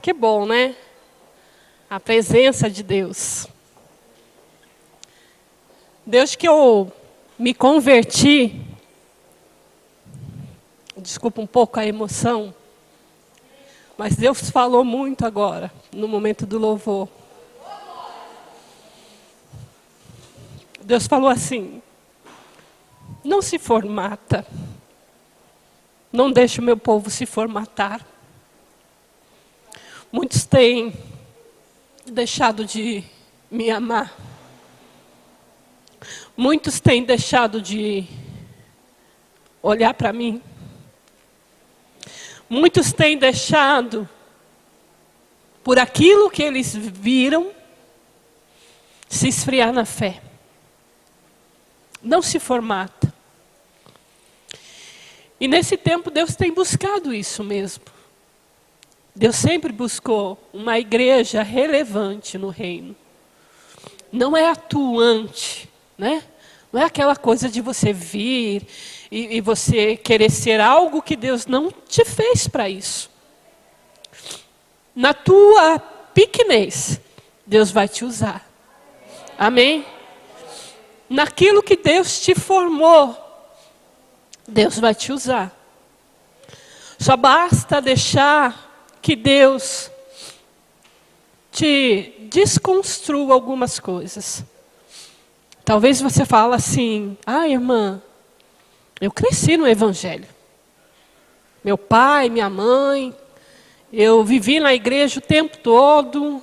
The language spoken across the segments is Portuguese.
Que bom, né? A presença de Deus. Desde que eu me converti, desculpa um pouco a emoção, mas Deus falou muito agora, no momento do louvor. Deus falou assim: não se formata, não deixe o meu povo se formatar. Muitos têm deixado de me amar. Muitos têm deixado de olhar para mim. Muitos têm deixado, por aquilo que eles viram, se esfriar na fé. Não se formata. E nesse tempo Deus tem buscado isso mesmo. Deus sempre buscou uma igreja relevante no reino. Não é atuante, né? Não é aquela coisa de você vir e você querer ser algo que Deus não te fez para isso. Na tua pequenez, Deus vai te usar. Amém? Naquilo que Deus te formou, Deus vai te usar. Só basta deixar que Deus te desconstrua algumas coisas. Talvez você fale assim: ah, irmã, eu cresci no Evangelho. Meu pai, minha mãe, eu vivi na igreja o tempo todo.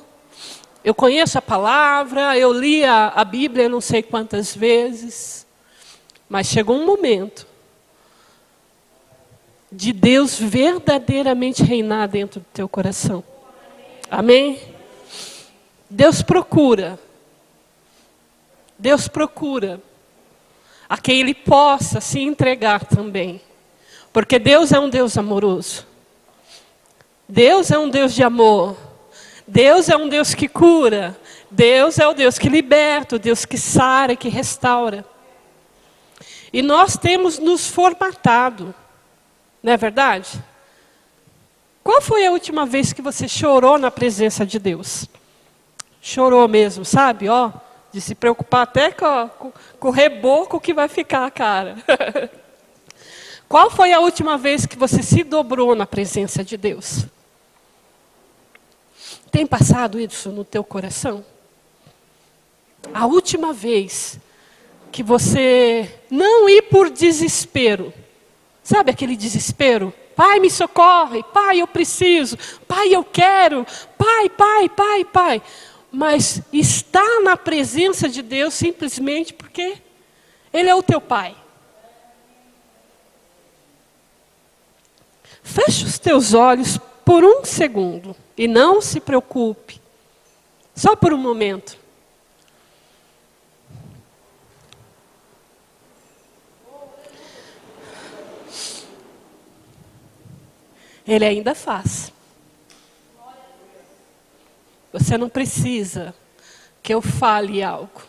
Eu conheço a palavra, eu li a Bíblia não sei quantas vezes. Mas chegou um momento de Deus verdadeiramente reinar dentro do teu coração. Amém? Deus procura a quem Ele possa se entregar também. Porque Deus é um Deus amoroso. Deus é um Deus de amor. Deus é um Deus que cura. Deus é o Deus que liberta, o Deus que sara, que restaura. E nós temos nos formatado. Não é verdade? Qual foi a última vez que você chorou na presença de Deus? Chorou mesmo, sabe? Ó, de se preocupar até com o reboco que vai ficar a cara. Qual foi a última vez que você se dobrou na presença de Deus? Tem passado isso no teu coração? A última vez que você não ir por desespero. Sabe aquele desespero? Pai, me socorre. Pai, eu preciso. Pai, eu quero. Pai. Mas está na presença de Deus simplesmente porque Ele é o teu Pai. Feche os teus olhos por um segundo e não se preocupe. Só por um momento. Ele ainda faz. Você não precisa que eu fale algo.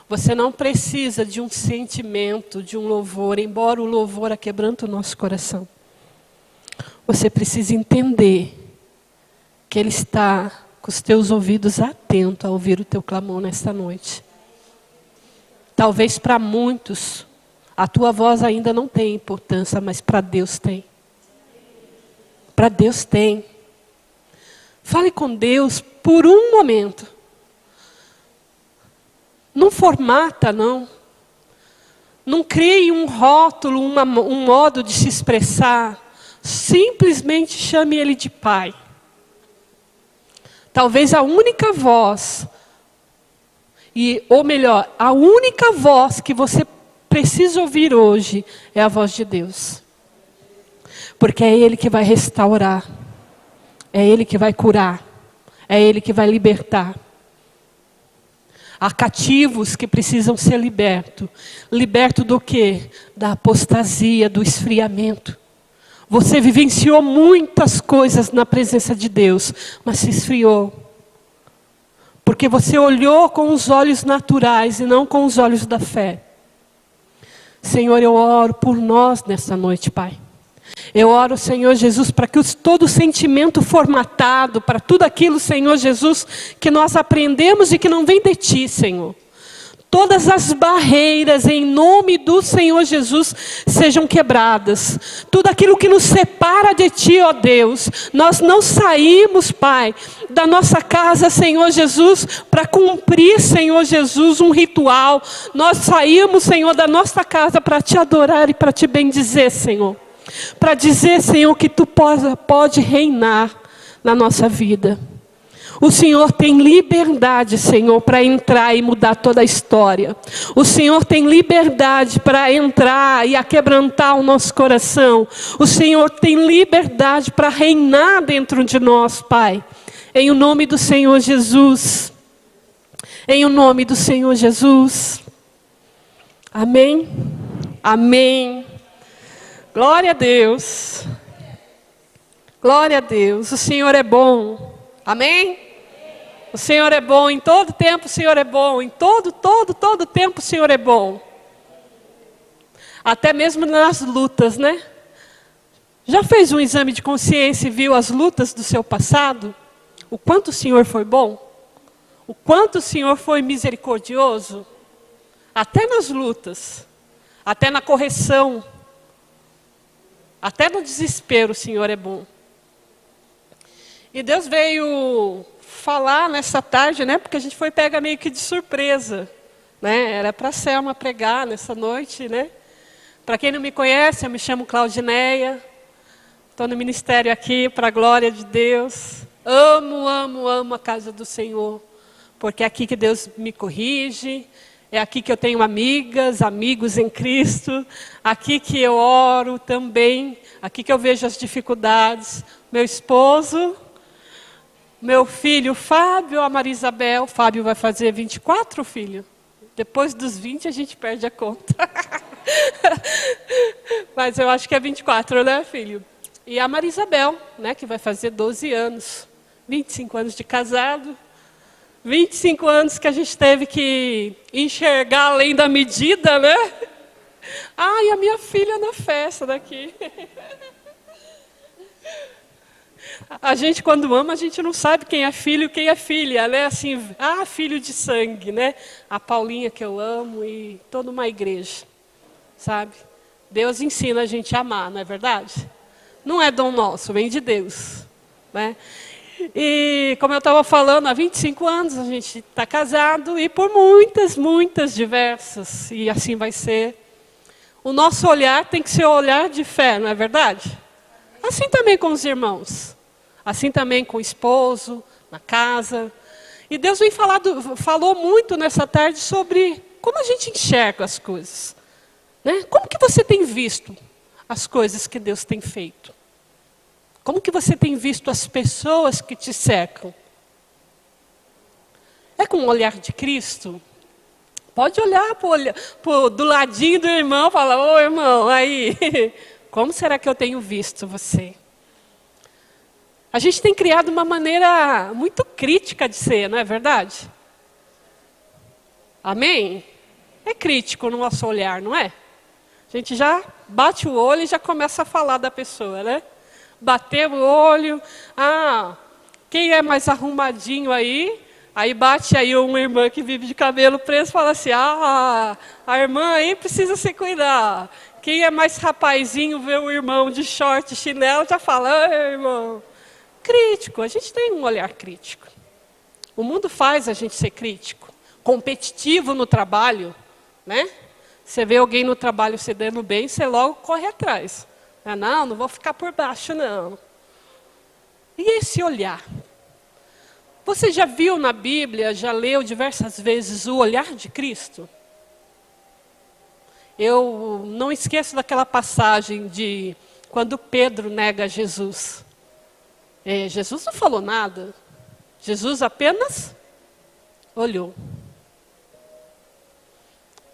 Você não precisa de um sentimento, de um louvor, embora o louvor aquebrante o nosso coração. Você precisa entender que Ele está com os teus ouvidos atentos a ouvir o teu clamor nesta noite. Talvez para muitos a tua voz ainda não tem importância, mas para Deus tem. Para Deus tem. Fale com Deus por um momento. Não formata, não. Não crie um rótulo, um modo de se expressar. Simplesmente chame Ele de Pai. Talvez a única voz, ou melhor, a única voz que você precisa ouvir hoje é a voz de Deus. Porque é Ele que vai restaurar. É Ele que vai curar. É Ele que vai libertar. Há cativos que precisam ser libertos. Liberto do quê? Da apostasia, do esfriamento. Você vivenciou muitas coisas na presença de Deus, mas se esfriou. Porque você olhou com os olhos naturais e não com os olhos da fé. Senhor, eu oro por nós nessa noite, Pai. Eu oro, Senhor Jesus, para que todo sentimento formatado, para tudo aquilo, Senhor Jesus, que nós aprendemos e que não vem de Ti, Senhor. Todas as barreiras, em nome do Senhor Jesus, sejam quebradas. Tudo aquilo que nos separa de Ti, ó Deus. Nós não saímos, Pai, da nossa casa, Senhor Jesus, para cumprir, Senhor Jesus, um ritual. Nós saímos, Senhor, da nossa casa para Te adorar e para Te bendizer, Senhor. Para dizer, Senhor, que Tu pode reinar na nossa vida. O Senhor tem liberdade, Senhor, para entrar e mudar toda a história. O Senhor tem liberdade para entrar e aquebrantar o nosso coração. O Senhor tem liberdade para reinar dentro de nós, Pai. Em o nome do Senhor Jesus. Em o nome do Senhor Jesus. Amém. Amém. Glória a Deus. Glória a Deus. O Senhor é bom. Amém? O Senhor é bom, em todo tempo o Senhor é bom, em todo tempo o Senhor é bom. Até mesmo nas lutas, né? Já fez um exame de consciência e viu as lutas do seu passado? O quanto o Senhor foi bom? O quanto o Senhor foi misericordioso? Até nas lutas, até na correção, até no desespero o Senhor é bom. E Deus veio falar nessa tarde, né? Porque a gente foi pega meio que de surpresa, né? Era para a Selma pregar nessa noite, né? Para quem não me conhece, eu me chamo Claudineia. Estou no ministério aqui para a glória de Deus. Amo a casa do Senhor, porque é aqui que Deus me corrige. É aqui que eu tenho amigas, amigos em Cristo. Aqui que eu oro também. Aqui que eu vejo as dificuldades. Meu esposo. Meu filho Fábio, a Maria Isabel. Fábio vai fazer 24, filho? Depois dos 20 a gente perde a conta. Mas eu acho que é 24, né, filho? E a Maria Isabel, né, que vai fazer 12 anos. 25 anos de casado. 25 anos que a gente teve que enxergar além da medida, né? Ah, e a minha filha na festa daqui. A gente, quando ama, a gente não sabe quem é filho e quem é filha, né? Assim, filho de sangue, né? A Paulinha que eu amo e toda uma igreja, sabe? Deus ensina a gente a amar, não é verdade? Não é dom nosso, vem de Deus, né? E, como eu estava falando, há 25 anos a gente está casado e por muitas diversas, e assim vai ser. O nosso olhar tem que ser um olhar de fé, não é verdade? Assim também com os irmãos. Assim também com o esposo, na casa. E Deus falou muito nessa tarde sobre como a gente enxerga as coisas. Né? Como que você tem visto as coisas que Deus tem feito? Como que você tem visto as pessoas que te cercam? É com o olhar de Cristo? Pode olhar do ladinho do irmão e falar, ô irmão, aí, como será que eu tenho visto você? A gente tem criado uma maneira muito crítica de ser, não é verdade? Amém? É crítico no nosso olhar, não é? A gente já bate o olho e já começa a falar da pessoa, né? Bater o olho, quem é mais arrumadinho aí? Aí bate aí uma irmã que vive de cabelo preso e fala assim, a irmã aí precisa se cuidar. Quem é mais rapazinho, vê o irmão de short e chinelo, já fala, irmão. Crítico, a gente tem um olhar crítico. O mundo faz a gente ser crítico, competitivo no trabalho, né? Você vê alguém no trabalho se dando bem, você logo corre atrás. Não vou ficar por baixo, não. E esse olhar? Você já viu na Bíblia, já leu diversas vezes o olhar de Cristo? Eu não esqueço daquela passagem de quando Pedro nega Jesus. Jesus não falou nada. Jesus apenas olhou.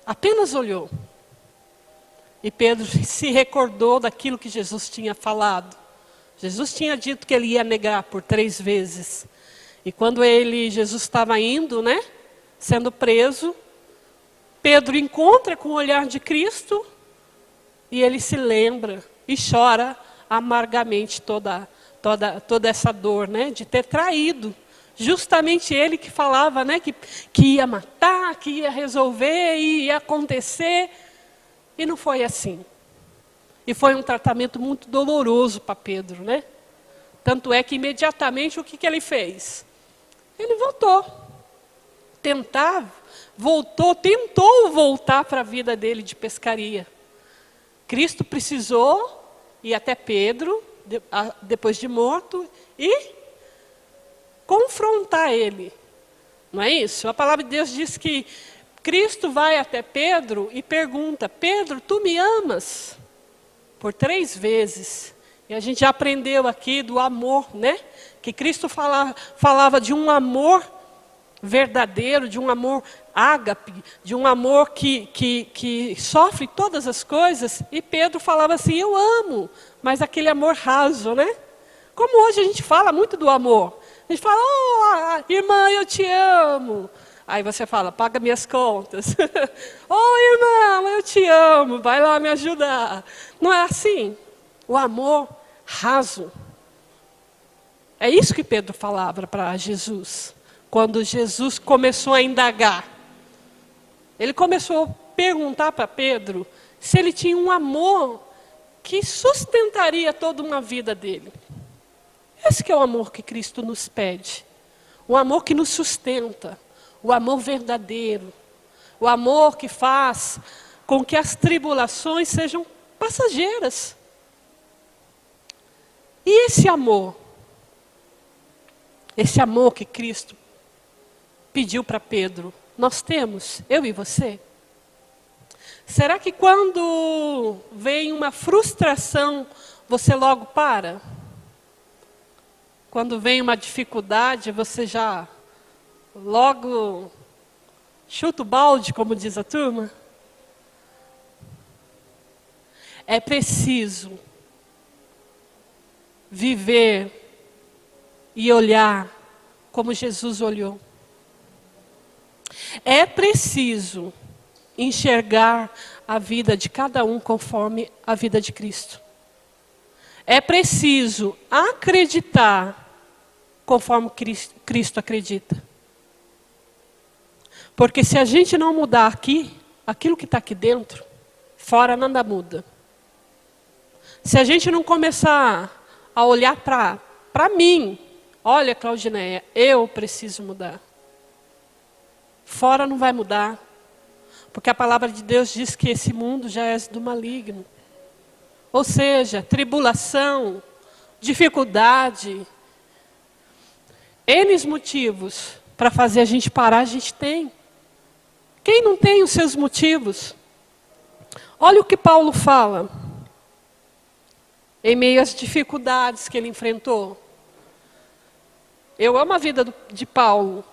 Apenas olhou. E Pedro se recordou daquilo que Jesus tinha falado. Jesus tinha dito que ele ia negar por 3 vezes. E quando Jesus estava indo, né, sendo preso, Pedro encontra com o olhar de Cristo e ele se lembra e chora amargamente toda essa dor, né, de ter traído. Justamente ele que falava, né, que ia matar, que ia resolver, ia acontecer. E não foi assim. E foi um tratamento muito doloroso para Pedro, né? Tanto é que imediatamente o que ele fez? Ele tentou voltar para a vida dele de pescaria. Cristo precisou ir até Pedro, depois de morto, e confrontar ele. Não é isso? A palavra de Deus diz que Cristo vai até Pedro e pergunta: Pedro, tu me amas? Por 3 vezes. E a gente já aprendeu aqui do amor, né? Que Cristo falava de um amor verdadeiro, de um amor ágape, de um amor que sofre todas as coisas. E Pedro falava assim: eu amo, mas aquele amor raso, né? Como hoje a gente fala muito do amor. A gente fala: oh, irmã, eu te amo. Aí você fala: paga minhas contas. Oh, irmão, eu te amo, vai lá me ajudar. Não é assim? O amor raso. É isso que Pedro falava para Jesus. Quando Jesus começou a indagar. Ele começou a perguntar para Pedro se ele tinha um amor que sustentaria toda uma vida dele. Esse que é o amor que Cristo nos pede. O amor que nos sustenta. O amor verdadeiro. O amor que faz com que as tribulações sejam passageiras. E esse amor que Cristo pediu para Pedro, nós temos, eu e você? Será que quando vem uma frustração, você logo para? Quando vem uma dificuldade, você já logo chuta o balde, como diz a turma? É preciso viver e olhar como Jesus olhou. É preciso enxergar a vida de cada um conforme a vida de Cristo. É preciso acreditar conforme Cristo acredita. Porque se a gente não mudar aqui, aquilo que está aqui dentro, fora nada muda. Se a gente não começar a olhar para mim, olha, Claudineia, eu preciso mudar. Fora não vai mudar. Porque a palavra de Deus diz que esse mundo já é do maligno. Ou seja, tribulação, dificuldade, N motivos para fazer a gente parar, a gente tem. Quem não tem os seus motivos? Olha o que Paulo fala. Em meio às dificuldades que ele enfrentou. Eu amo a vida de Paulo,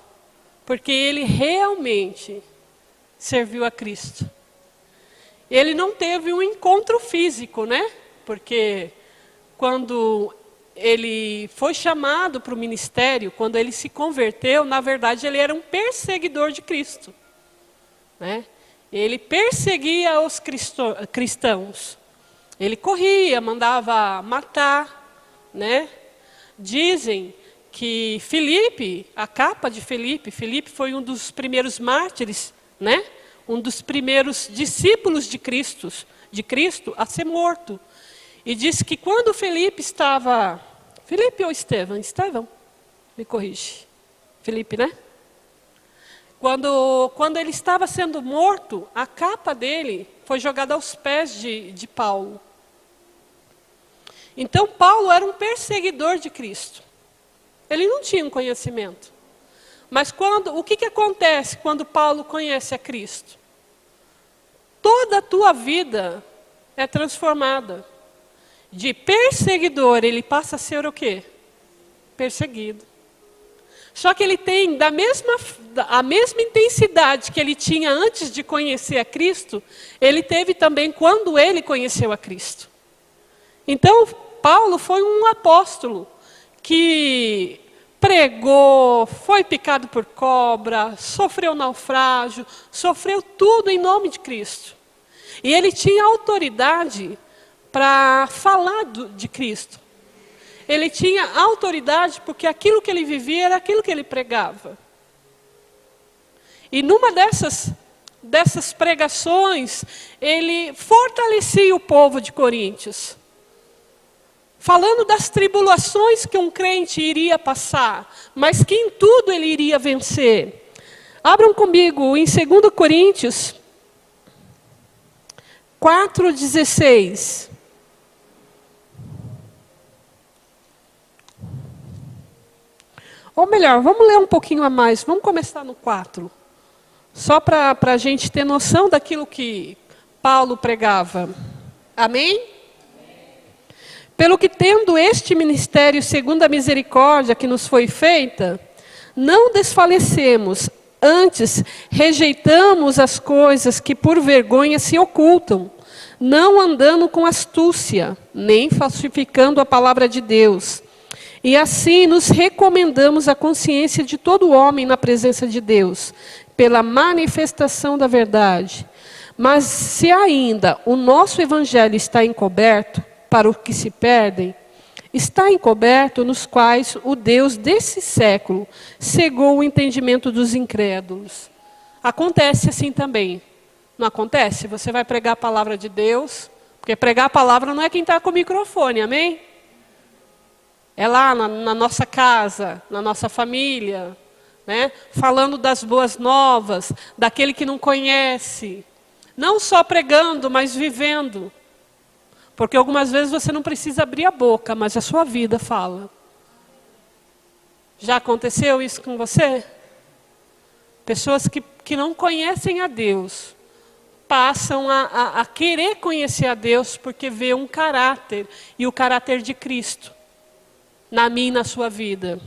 porque ele realmente serviu a Cristo. Ele não teve um encontro físico, né? Porque quando ele foi chamado para o ministério, quando ele se converteu, na verdade ele era um perseguidor de Cristo. Né? Ele perseguia os cristãos. Ele corria, mandava matar. Né? Dizem que Filipe, a capa de Filipe foi um dos primeiros mártires, né? Um dos primeiros discípulos de Cristo a ser morto. E disse que quando Filipe estava... Filipe ou Estevão? Estevão? Me corrige. Filipe, né? Quando ele estava sendo morto, a capa dele foi jogada aos pés de Paulo. Então Paulo era um perseguidor de Cristo. Ele não tinha um conhecimento. Mas o que acontece quando Paulo conhece a Cristo? Toda a tua vida é transformada. De perseguidor, ele passa a ser o quê? Perseguido. Só que ele tem a mesma intensidade que ele tinha antes de conhecer a Cristo, ele teve também quando ele conheceu a Cristo. Então, Paulo foi um apóstolo que pregou, foi picado por cobra, sofreu naufrágio, sofreu tudo em nome de Cristo. E ele tinha autoridade para falar de Cristo. Ele tinha autoridade porque aquilo que ele vivia era aquilo que ele pregava. E numa dessas pregações, ele fortalecia o povo de Coríntios, falando das tribulações que um crente iria passar, mas que em tudo ele iria vencer. Abram comigo em 2 Coríntios 4,16. Ou melhor, vamos ler um pouquinho a mais. Vamos começar no 4. Só para a gente ter noção daquilo que Paulo pregava. Amém? Pelo que tendo este ministério segundo a misericórdia que nos foi feita, não desfalecemos, antes rejeitamos as coisas que por vergonha se ocultam, não andando com astúcia, nem falsificando a palavra de Deus. E assim nos recomendamos a consciência de todo homem na presença de Deus, pela manifestação da verdade. Mas se ainda o nosso evangelho está encoberto, para os que se perdem, está encoberto nos quais o Deus desse século cegou o entendimento dos incrédulos. Acontece assim também. Não acontece? Você vai pregar a palavra de Deus, porque pregar a palavra não é quem está com o microfone, amém? É lá na nossa casa, na nossa família, né? Falando das boas novas, daquele que não conhece. Não só pregando, mas vivendo. Porque algumas vezes você não precisa abrir a boca, mas a sua vida fala. Já aconteceu isso com você? Pessoas que não conhecem a Deus, passam a querer conhecer a Deus porque vê um caráter, e o caráter de Cristo, na minha e na sua vida.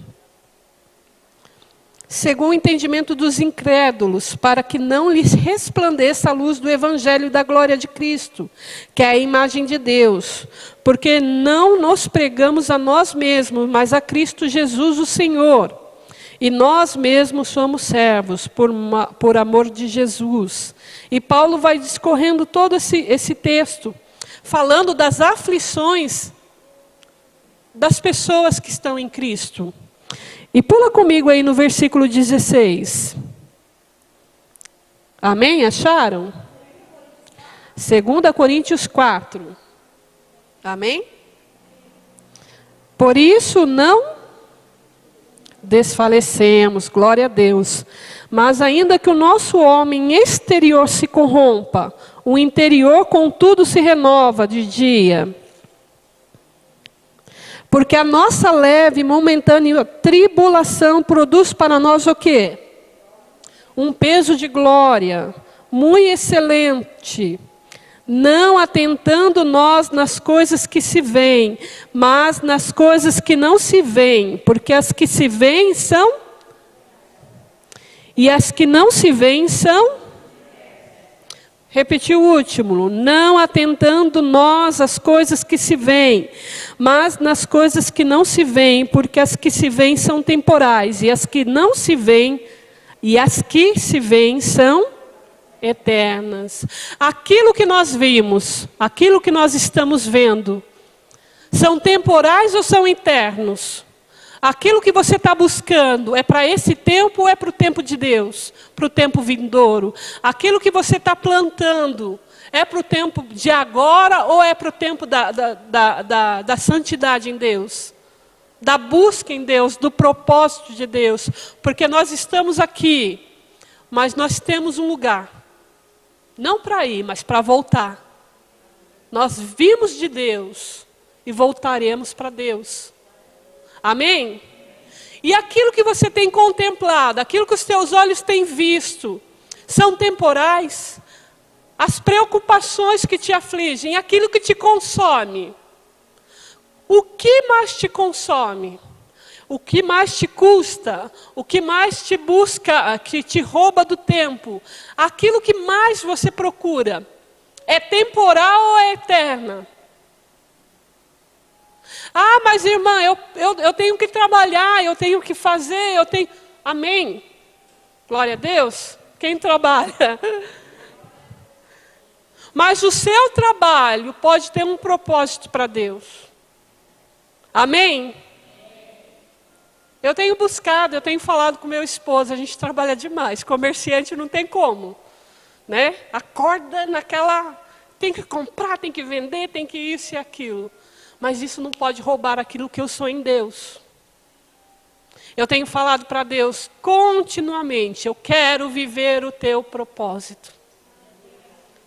Segundo o entendimento dos incrédulos, para que não lhes resplandeça a luz do Evangelho da glória de Cristo, que é a imagem de Deus, porque não nos pregamos a nós mesmos, mas a Cristo Jesus o Senhor, e nós mesmos somos servos por amor de Jesus. E Paulo vai discorrendo todo esse texto, falando das aflições das pessoas que estão em Cristo. E pula comigo aí no versículo 16. Amém? Acharam? 2 Coríntios 4. Amém? Por isso não desfalecemos, glória a Deus. Mas ainda que o nosso homem exterior se corrompa, o interior contudo se renova de dia. Porque a nossa leve e momentânea tribulação produz para nós o quê? Um peso de glória, muito excelente. Não atentando nós nas coisas que se veem, mas nas coisas que não se veem. Porque as que se veem são... E as que não se veem são... Repetir o último. Não atentando nós às coisas que se veem, mas nas coisas que não se veem, porque as que se veem são temporais, e as que não se veem, e as que se veem são eternas. Aquilo que nós vimos, aquilo que nós estamos vendo, são temporais ou são eternos? Aquilo que você está buscando é para esse tempo ou é para o tempo de Deus? Para o tempo vindouro? Aquilo que você está plantando é para o tempo de agora ou é para o tempo da santidade em Deus? Da busca em Deus, do propósito de Deus? Porque nós estamos aqui, mas nós temos um lugar. Não para ir, mas para voltar. Nós vimos de Deus e voltaremos para Deus. Amém? E aquilo que você tem contemplado, aquilo que os teus olhos têm visto, são temporais? As preocupações que te afligem, aquilo que te consome. O que mais te consome? O que mais te custa? O que mais te busca, que te rouba do tempo? Aquilo que mais você procura, é temporal ou é eterna? Ah, mas irmã, eu tenho que trabalhar, eu tenho que fazer, eu tenho... Amém? Glória a Deus. Quem trabalha? Mas o seu trabalho pode ter um propósito para Deus. Amém? Eu tenho buscado, eu tenho falado com meu esposo, a gente trabalha demais. Comerciante não tem como, né? Acorda naquela, tem que comprar, tem que vender, tem que isso e aquilo. Mas isso não pode roubar aquilo que eu sou em Deus. Eu tenho falado para Deus continuamente, eu quero viver o teu propósito.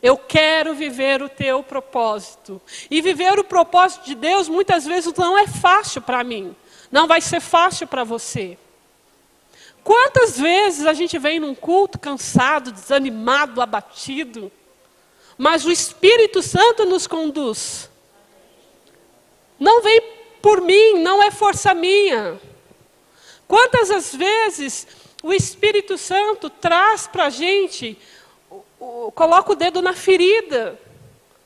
Eu quero viver o teu propósito. E viver o propósito de Deus muitas vezes não é fácil para mim. Não vai ser fácil para você. Quantas vezes a gente vem num culto cansado, desanimado, abatido, mas o Espírito Santo nos conduz. Não vem por mim, não é força minha. Quantas as vezes o Espírito Santo traz para a gente, coloca o dedo na ferida,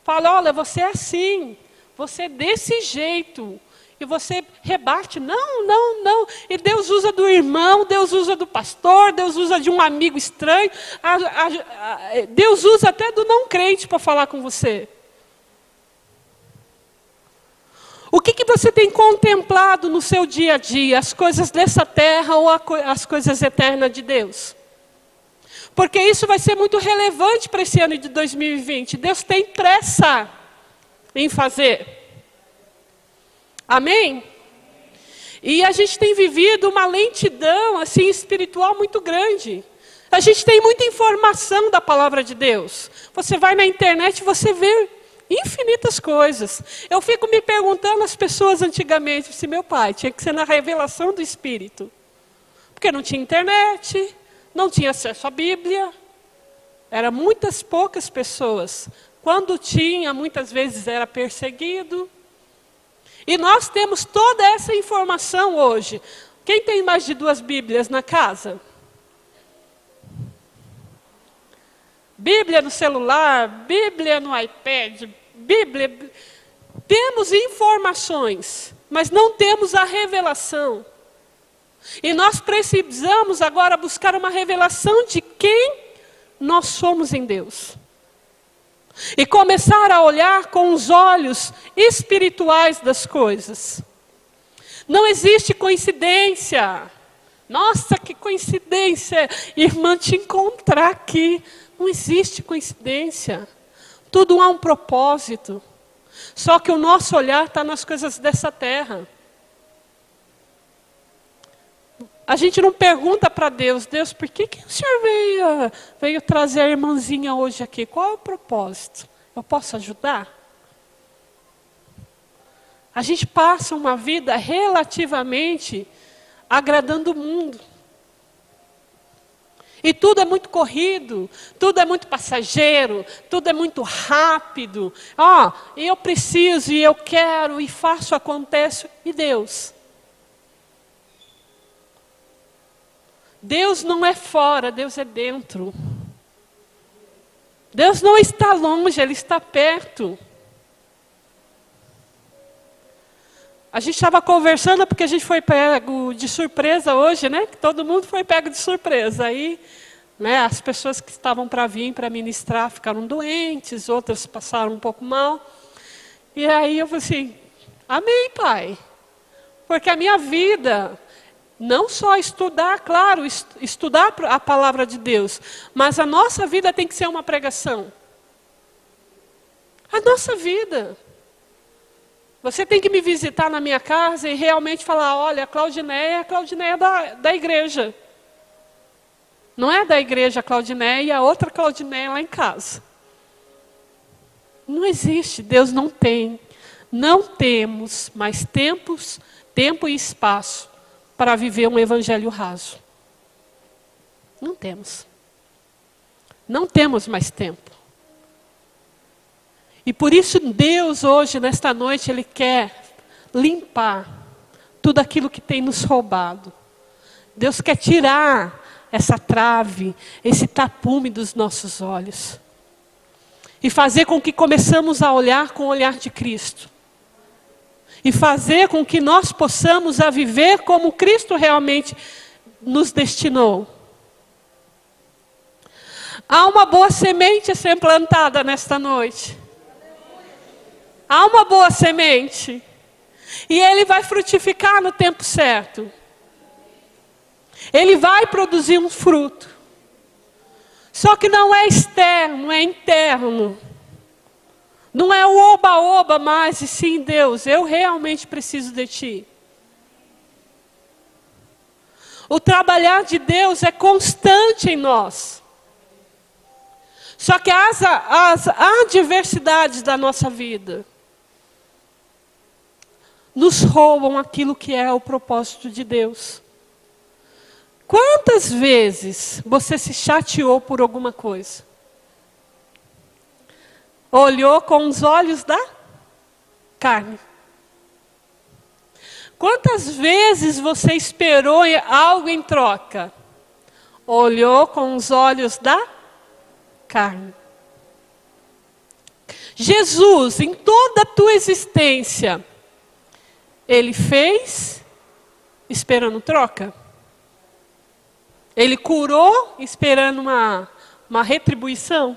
fala, olha, você é assim, você é desse jeito. E você rebate, não. E Deus usa do irmão, Deus usa do pastor, Deus usa de um amigo estranho. Deus usa até do não crente para falar com você. O que você tem contemplado no seu dia a dia? As coisas dessa terra ou as coisas eternas de Deus? Porque isso vai ser muito relevante para esse ano de 2020. Deus tem pressa em fazer. Amém? E a gente tem vivido uma lentidão assim, espiritual muito grande. A gente tem muita informação da palavra de Deus. Você vai na internet e você vê infinitas coisas. Eu fico me perguntando às pessoas antigamente, se meu pai tinha que ser na revelação do Espírito. Porque não tinha internet, não tinha acesso à Bíblia. Eram muitas poucas pessoas. Quando tinha, muitas vezes era perseguido. E nós temos toda essa informação hoje. Quem tem mais de 2 Bíblias na casa? Bíblia no celular, Bíblia no iPad, Bíblia. Temos informações, mas não temos a revelação. E nós precisamos agora buscar uma revelação de quem nós somos em Deus. E começar a olhar com os olhos espirituais das coisas. Não existe coincidência. Nossa, que coincidência, irmã, te encontrar aqui. Não existe coincidência. Tudo há um propósito. Só que o nosso olhar está nas coisas dessa terra. A gente não pergunta para Deus, Deus, por que o Senhor veio trazer a irmãzinha hoje aqui? Qual é o propósito? Eu posso ajudar? A gente passa uma vida relativamente agradando o mundo. E tudo é muito corrido, tudo é muito passageiro, tudo é muito rápido. Eu preciso, e eu quero, e faço, acontece. E Deus? Deus não é fora, Deus é dentro. Deus não está longe, Ele está perto. A gente estava conversando porque a gente foi pego de surpresa hoje, né? Todo mundo foi pego de surpresa. Aí, né, as pessoas que estavam para vir para ministrar ficaram doentes, outras passaram um pouco mal. E aí eu falei assim, amém, Pai. Porque a minha vida... Não só estudar, claro, estudar a palavra de Deus, mas a nossa vida tem que ser uma pregação. A nossa vida. Você tem que me visitar na minha casa e realmente falar, olha, a Claudineia é da igreja. Não é da igreja a Claudineia e a outra Claudineia lá em casa. Não existe, Deus não tem. Não temos mais tempo e espaço para viver um evangelho raso. Não temos. Não temos mais tempo. E por isso Deus hoje, nesta noite, Ele quer limpar tudo aquilo que tem nos roubado. Deus quer tirar essa trave, esse tapume dos nossos olhos. E fazer com que começamos a olhar com o olhar de Cristo. E fazer com que nós possamos a viver como Cristo realmente nos destinou. Há uma boa semente a ser plantada nesta noite. Há uma boa semente. E ele vai frutificar no tempo certo. Ele vai produzir um fruto. Só que não é externo, é interno. Não é o oba-oba mais, e sim, Deus, eu realmente preciso de Ti. O trabalhar de Deus é constante em nós. Só que as adversidades da nossa vida nos roubam aquilo que é o propósito de Deus. Quantas vezes você se chateou por alguma coisa? Olhou com os olhos da carne. Quantas vezes você esperou algo em troca? Olhou com os olhos da carne. Jesus, em toda a tua existência, Ele fez esperando troca? Ele curou esperando uma retribuição?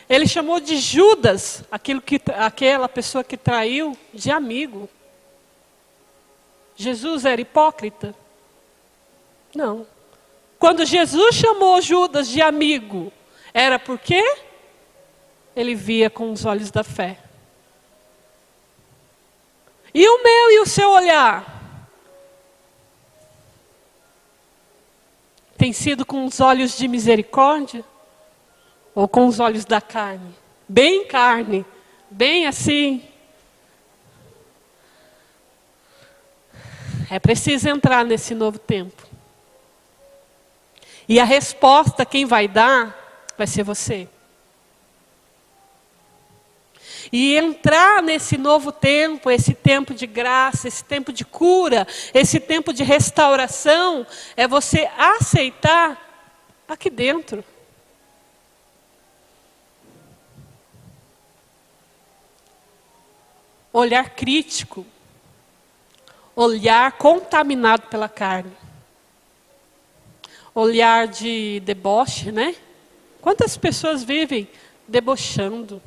Ele chamou de Judas, aquela pessoa que traiu, de amigo. Jesus era hipócrita? Não. Quando Jesus chamou Judas de amigo, era porque ele via com os olhos da fé. E o meu e o seu olhar? Tem sido com os olhos de misericórdia? Ou com os olhos da carne? Bem carne, bem assim. É preciso entrar nesse novo tempo. E a resposta, quem vai dar, vai ser você. E entrar nesse novo tempo, esse tempo de graça, esse tempo de cura, esse tempo de restauração, é você aceitar aqui dentro. Olhar crítico, olhar contaminado pela carne, olhar de deboche, né? Quantas pessoas vivem debochando?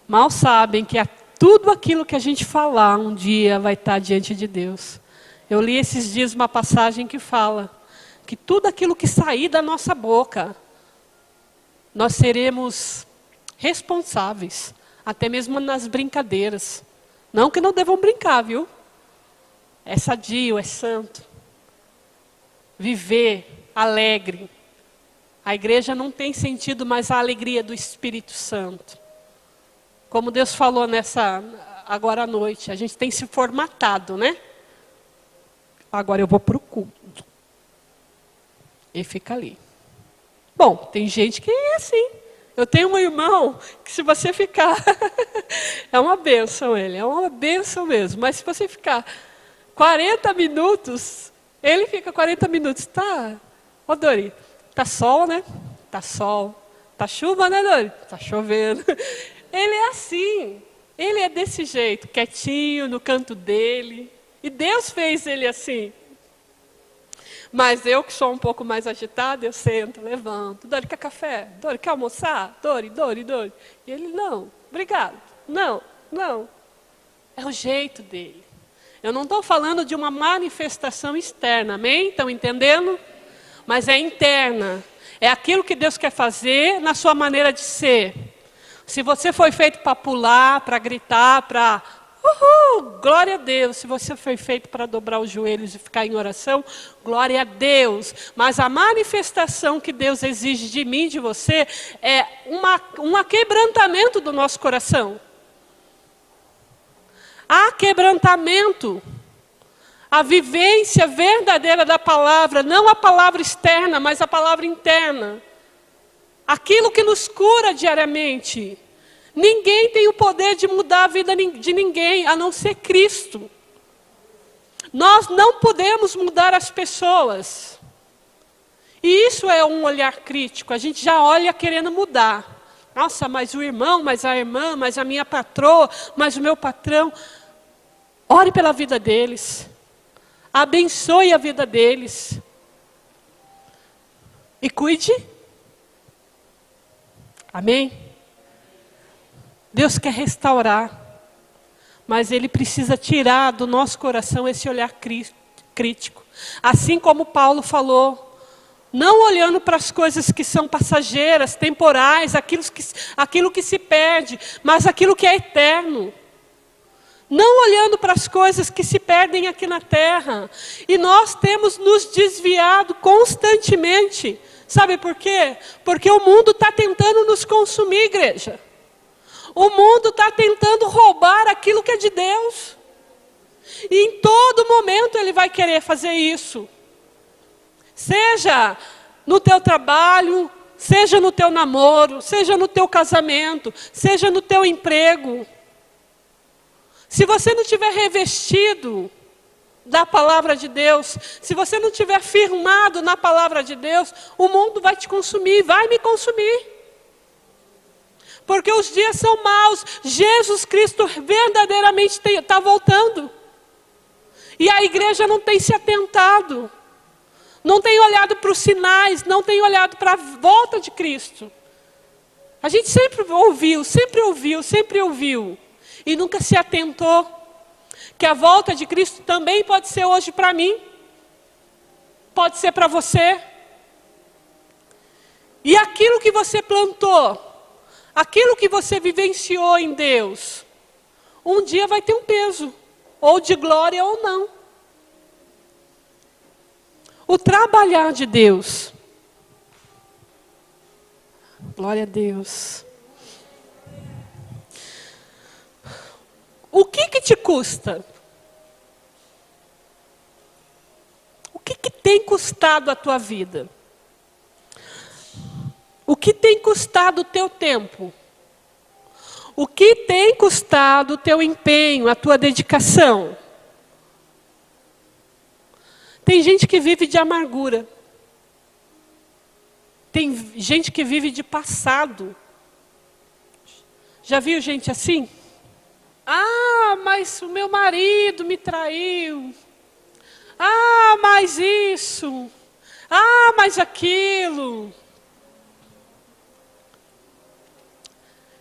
Mal sabem que tudo aquilo que a gente falar um dia vai estar diante de Deus. Eu li esses dias uma passagem que fala que tudo aquilo que sair da nossa boca, nós seremos responsáveis. Até mesmo nas brincadeiras. Não que não devam brincar, viu? É sadio, é santo. Viver alegre. A igreja não tem sentido mais a alegria do Espírito Santo. Como Deus falou agora à noite, a gente tem se formatado, né? Agora eu vou para o culto. E fica ali. Bom, tem gente que é assim. Eu tenho um irmão que se você ficar, é uma bênção ele, é uma bênção mesmo. Mas se você ficar 40 minutos, ele fica 40 minutos. Tá, ô Dori, tá sol, né? Tá sol. Tá chuva, né, Dori? Tá chovendo. Ele é assim, ele é desse jeito, quietinho, no canto dele. E Deus fez ele assim. Mas eu que sou um pouco mais agitada, eu sento, levanto. Dori, quer café? Dori, quer almoçar? Dori. E ele, não, obrigado. Não. É o jeito dele. Eu não estou falando de uma manifestação externa, amém? Estão entendendo? Mas é interna. É aquilo que Deus quer fazer na sua maneira de ser. Se você foi feito para pular, para gritar, para... glória a Deus. Se você foi feito para dobrar os joelhos e ficar em oração, glória a Deus. Mas a manifestação que Deus exige de mim, de você, é um quebrantamento do nosso coração. Há quebrantamento. A vivência verdadeira da palavra, não a palavra externa, mas a palavra interna. Aquilo que nos cura diariamente. Ninguém tem o poder de mudar a vida de ninguém, a não ser Cristo. Nós não podemos mudar as pessoas. E isso é um olhar crítico. A gente já olha querendo mudar. Nossa, mas o irmão, mas a irmã, mas a minha patroa, mas o meu patrão. Ore pela vida deles. Abençoe a vida deles. e cuide. Amém? Deus quer restaurar, mas Ele precisa tirar do nosso coração esse olhar crítico. Assim como Paulo falou, não olhando para as coisas que são passageiras, temporais, aquilo que se perde, mas aquilo que é eterno. Não olhando para as coisas que se perdem aqui na terra. E nós temos nos desviado constantemente. Sabe por quê? Porque o mundo está tentando nos consumir, igreja. O mundo está tentando roubar aquilo que é de Deus. E em todo momento ele vai querer fazer isso. Seja no teu trabalho, seja no teu namoro, seja no teu casamento, seja no teu emprego. Se você não tiver revestido da palavra de Deus, se você não tiver firmado na palavra de Deus, o mundo vai te consumir, vai me consumir. Porque os dias são maus, Jesus Cristo verdadeiramente está voltando. E a igreja não tem se atentado, não tem olhado para os sinais, não tem olhado para a volta de Cristo. A gente sempre ouviu, e nunca se atentou que a volta de Cristo também pode ser hoje para mim, pode ser para você. E aquilo que você plantou, aquilo que você vivenciou em Deus, um dia vai ter um peso, ou de glória ou não. O trabalhar de Deus. Glória a Deus. O que te custa? O que tem custado a tua vida? O que tem custado o teu tempo? O que tem custado o teu empenho, a tua dedicação? Tem gente que vive de amargura. Tem gente que vive de passado. Já viu gente assim? Ah, mas o meu marido me traiu. Ah, mas isso. Ah, mas aquilo.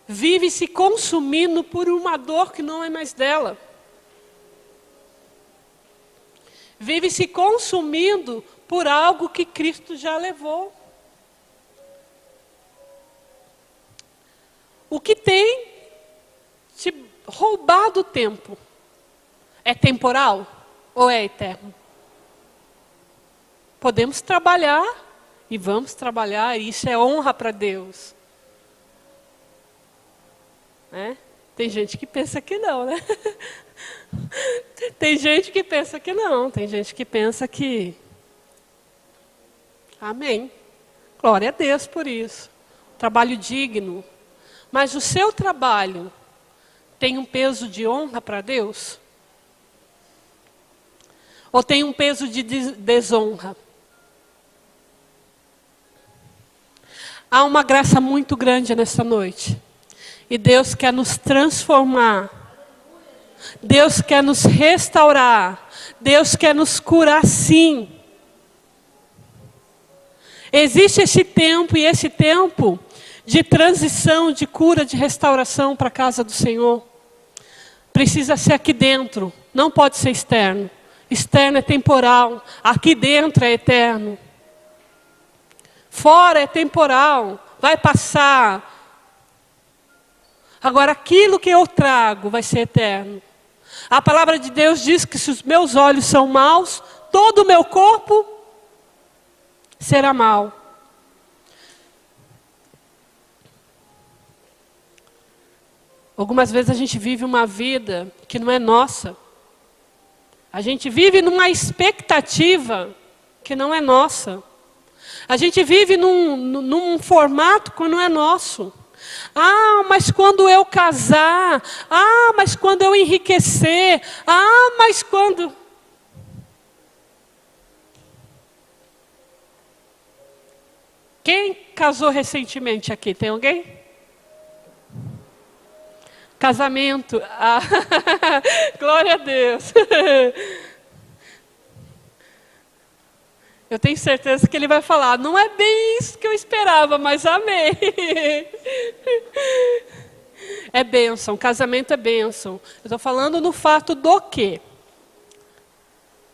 Vive se consumindo por uma dor que não é mais dela. Vive se consumindo por algo que Cristo já levou. O que tem te roubado o tempo é temporal ou é eterno? Podemos trabalhar e vamos trabalhar, e isso é honra para Deus. Né? Tem gente que pensa que não, né? Tem gente que pensa que não, tem gente que pensa que... Amém. Glória a Deus por isso. Trabalho digno. Mas o seu trabalho tem um peso de honra para Deus? Ou tem um peso de desonra? Há uma graça muito grande nessa noite. E Deus quer nos transformar. Deus quer nos restaurar. Deus quer nos curar, sim. Existe esse tempo, e esse tempo de transição, de cura, de restauração para a casa do Senhor. Precisa ser aqui dentro, não pode ser externo. Externo é temporal, aqui dentro é eterno. Fora é temporal, vai passar. Agora, aquilo que eu trago vai ser eterno. A palavra de Deus diz que se os meus olhos são maus, todo o meu corpo será mau. Algumas vezes a gente vive uma vida que não é nossa. A gente vive numa expectativa que não é nossa. A gente vive num formato que não é nosso. Ah, mas quando eu casar. Ah, mas quando eu enriquecer. Ah, mas quando... Quem casou recentemente aqui? Tem alguém? Casamento. Ah, glória a Deus. Eu tenho certeza que ele vai falar, não é bem isso que eu esperava, mas amém. É bênção, casamento é bênção. Eu estou falando no fato do quê?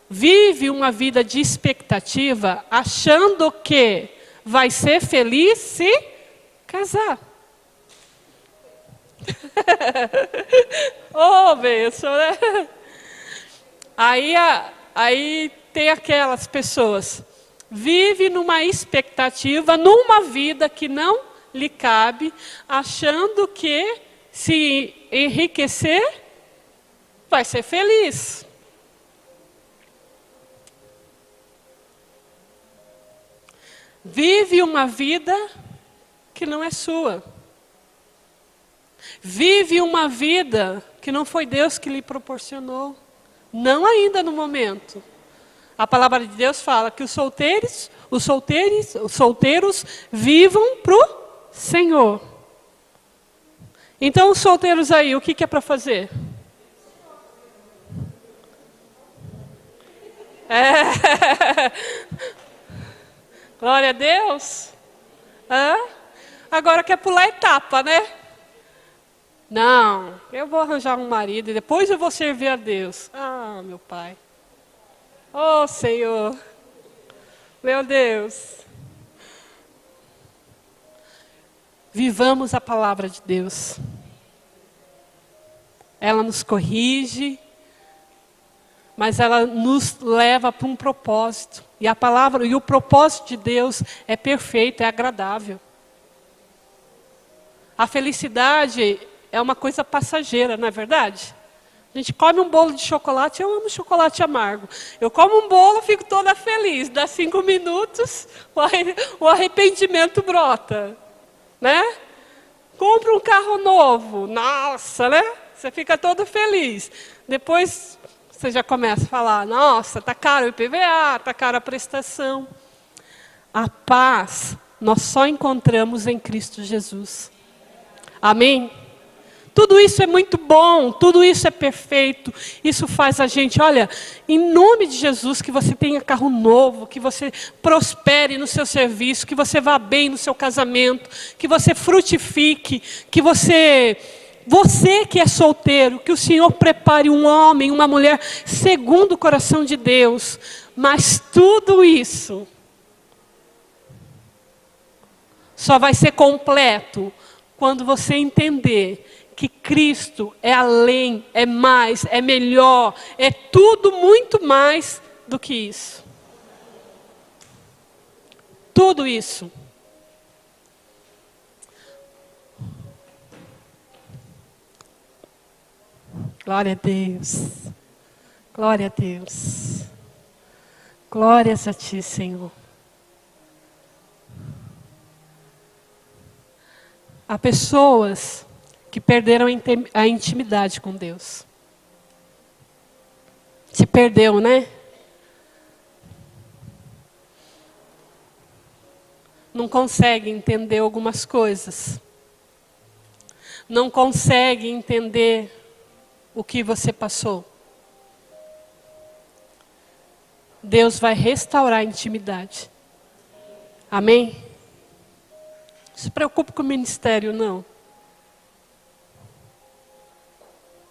Vive uma vida de expectativa, achando que vai ser feliz se casar. Oh, bênção, né? Aí tem aquelas pessoas, vive numa expectativa, numa vida que não lhe cabe, achando que se enriquecer, vai ser feliz. Vive uma vida que não é sua. Vive uma vida que não foi Deus que lhe proporcionou. Não ainda no momento. A palavra de Deus fala que os solteiros vivam para o Senhor. Então, os solteiros aí, o que é para fazer? Glória a Deus. Agora quer pular etapa, né? Não, eu vou arranjar um marido e depois eu vou servir a Deus. Ah, meu Pai. Oh, Senhor. Meu Deus. Vivamos a palavra de Deus. Ela nos corrige, mas ela nos leva para um propósito. E a palavra e o propósito de Deus é perfeito, é agradável. A felicidade é uma coisa passageira, não é verdade? A gente come um bolo de chocolate, eu amo chocolate amargo. Eu como um bolo, fico toda feliz. Dá 5 minutos, o arrependimento brota. Né? Compra um carro novo, nossa, né? Você fica todo feliz. Depois você já começa a falar, nossa, está caro o IPVA, está caro a prestação. A paz nós só encontramos em Cristo Jesus. Amém? Tudo isso é muito bom, tudo isso é perfeito. Isso faz a gente, olha, em nome de Jesus, que você tenha carro novo, que você prospere no seu serviço, que você vá bem no seu casamento, que você frutifique, que você que é solteiro, que o Senhor prepare um homem, uma mulher, segundo o coração de Deus. Mas tudo isso só vai ser completo quando você entender que Cristo é além, é mais, é melhor, é tudo muito mais do que isso. Tudo isso. Glória a Deus. Glória a Deus. Glórias a Ti, Senhor. Há pessoas que perderam a intimidade com Deus. Se perdeu, né? Não consegue entender algumas coisas. Não consegue entender o que você passou. Deus vai restaurar a intimidade. Amém? Não se preocupe com o ministério, não.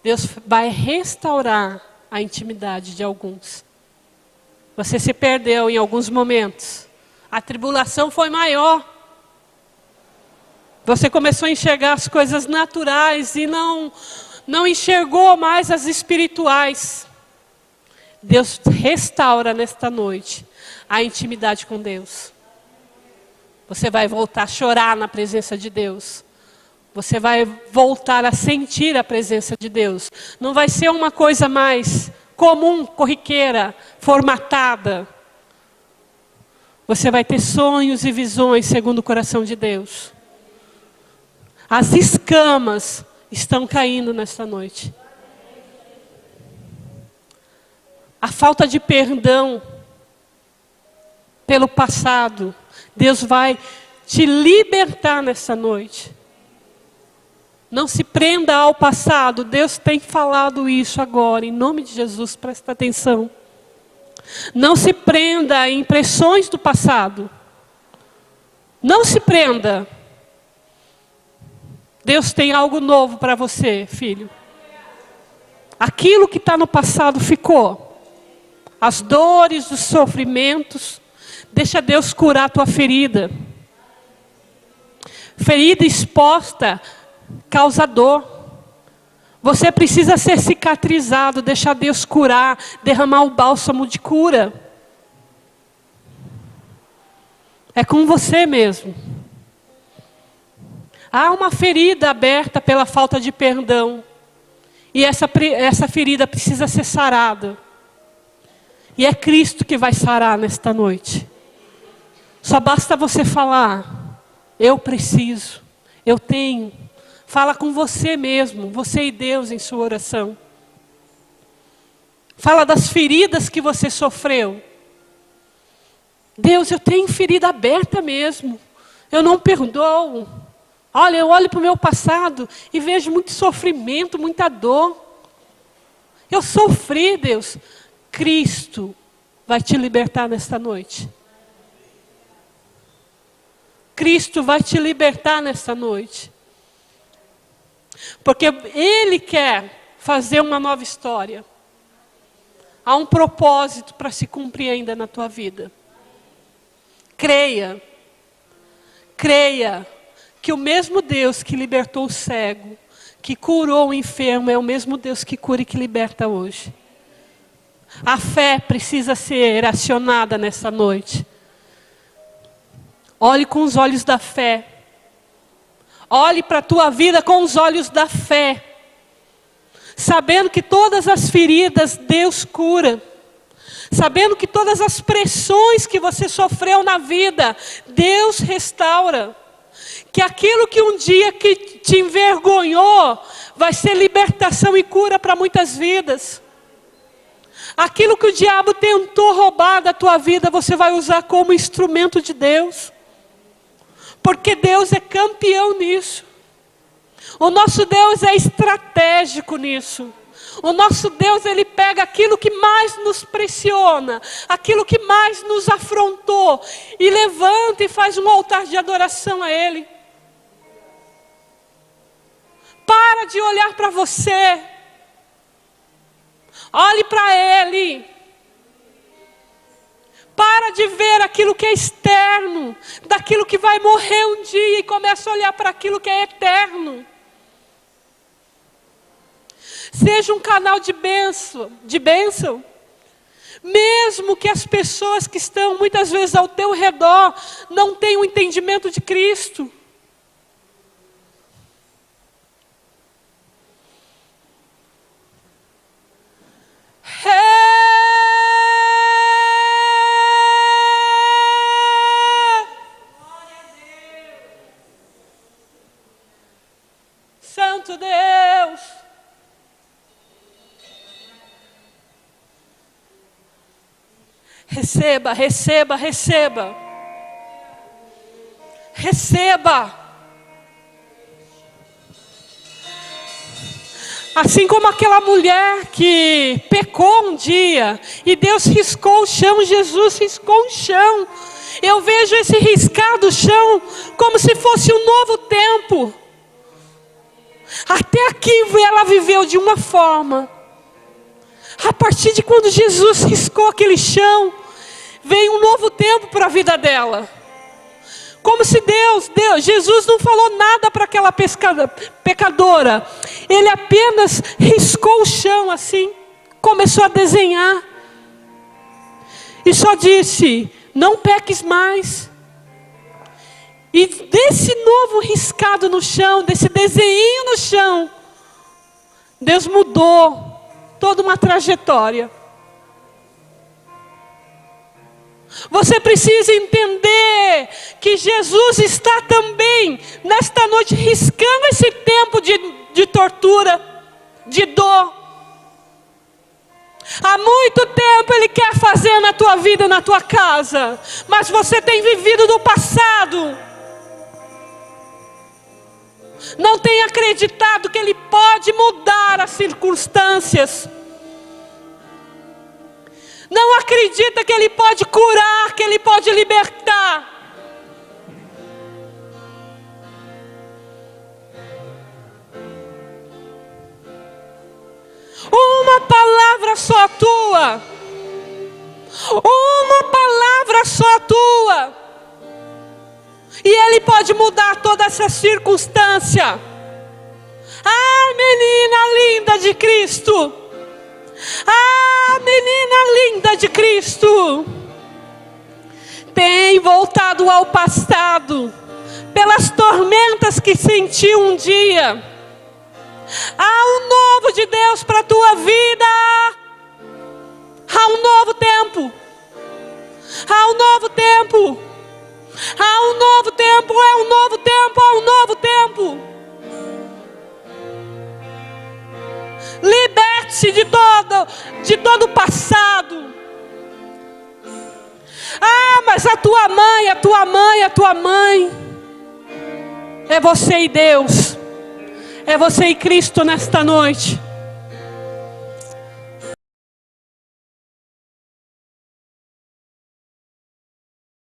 Deus vai restaurar a intimidade de alguns. Você se perdeu em alguns momentos. A tribulação foi maior. Você começou a enxergar as coisas naturais e não enxergou mais as espirituais. Deus restaura nesta noite a intimidade com Deus. Você vai voltar a chorar na presença de Deus. Você vai voltar a sentir a presença de Deus. Não vai ser uma coisa mais comum, corriqueira, formatada. Você vai ter sonhos e visões segundo o coração de Deus. As escamas estão caindo nesta noite. A falta de perdão pelo passado, Deus vai te libertar nessa noite. Não se prenda ao passado. Deus tem falado isso agora, em nome de Jesus, presta atenção. Não se prenda a impressões do passado. Não se prenda. Deus tem algo novo para você, filho. Aquilo que está no passado ficou. As dores, os sofrimentos. Deixa Deus curar a tua ferida. Ferida exposta causa dor. Você precisa ser cicatrizado, deixar Deus curar, derramar o bálsamo de cura. É com você mesmo. Há uma ferida aberta pela falta de perdão. E essa ferida precisa ser sarada. E é Cristo que vai sarar nesta noite. Só basta você falar, eu preciso, eu tenho. Fala com você mesmo, você e Deus em sua oração. Fala das feridas que você sofreu. Deus, eu tenho ferida aberta mesmo. Eu não perdoo. Olha, eu olho para o meu passado e vejo muito sofrimento, muita dor. Eu sofri, Deus. Cristo vai te libertar nesta noite. Cristo vai te libertar nesta noite. Porque Ele quer fazer uma nova história. Há um propósito para se cumprir ainda na tua vida. Creia. Creia que o mesmo Deus que libertou o cego, que curou o enfermo, é o mesmo Deus que cura e que liberta hoje. A fé precisa ser acionada nessa noite. Olhe com os olhos da fé. Olhe para a tua vida com os olhos da fé. Sabendo que todas as feridas Deus cura. Sabendo que todas as pressões que você sofreu na vida, Deus restaura. Que aquilo que um dia que te envergonhou, vai ser libertação e cura para muitas vidas. Aquilo que o diabo tentou roubar da tua vida, você vai usar como instrumento de Deus. Porque Deus é campeão nisso. O nosso Deus é estratégico nisso. O nosso Deus, Ele pega aquilo que mais nos pressiona, aquilo que mais nos afrontou, e levanta e faz um altar de adoração a Ele. Para de olhar para você. Olhe para Ele. Para de ver aquilo que é externo, daquilo que vai morrer um dia, e começa a olhar para aquilo que é eterno. Seja um canal de bênção. Mesmo que as pessoas que estão muitas vezes ao teu redor não tenham o entendimento de Cristo. Santo Deus. Receba, receba, receba. Receba. Assim como aquela mulher que pecou um dia e Deus riscou o chão, Jesus riscou o chão. Eu vejo esse riscar do chão como se fosse um novo tempo. Até aqui ela viveu de uma forma. A partir de quando Jesus riscou aquele chão, veio um novo tempo para a vida dela. Como se Jesus não falou nada para aquela pecadora. Ele apenas riscou o chão assim, começou a desenhar. E só disse, não peques mais. E desse novo riscado no chão, desse desenho no chão, Deus mudou toda uma trajetória. Você precisa entender que Jesus está também, nesta noite, riscando esse tempo de tortura, de dor. Há muito tempo Ele quer fazer na tua vida, na tua casa, mas você tem vivido no passado. Não tem acreditado que Ele pode mudar as circunstâncias. Não acredita que Ele pode curar, que Ele pode libertar. Uma palavra só tua. Uma palavra só tua. E Ele pode mudar toda essa circunstância. Ah, menina linda de Cristo. Ah, menina linda de Cristo. Tem voltado ao passado pelas tormentas que sentiu um dia. Há um novo de Deus para a tua vida. Há um novo tempo. Há um novo tempo. Há um novo tempo. É um novo tempo. Há um novo tempo. Liberte-se de todo o passado. Ah, mas a tua mãe. É você e Deus. É você e Cristo nesta noite.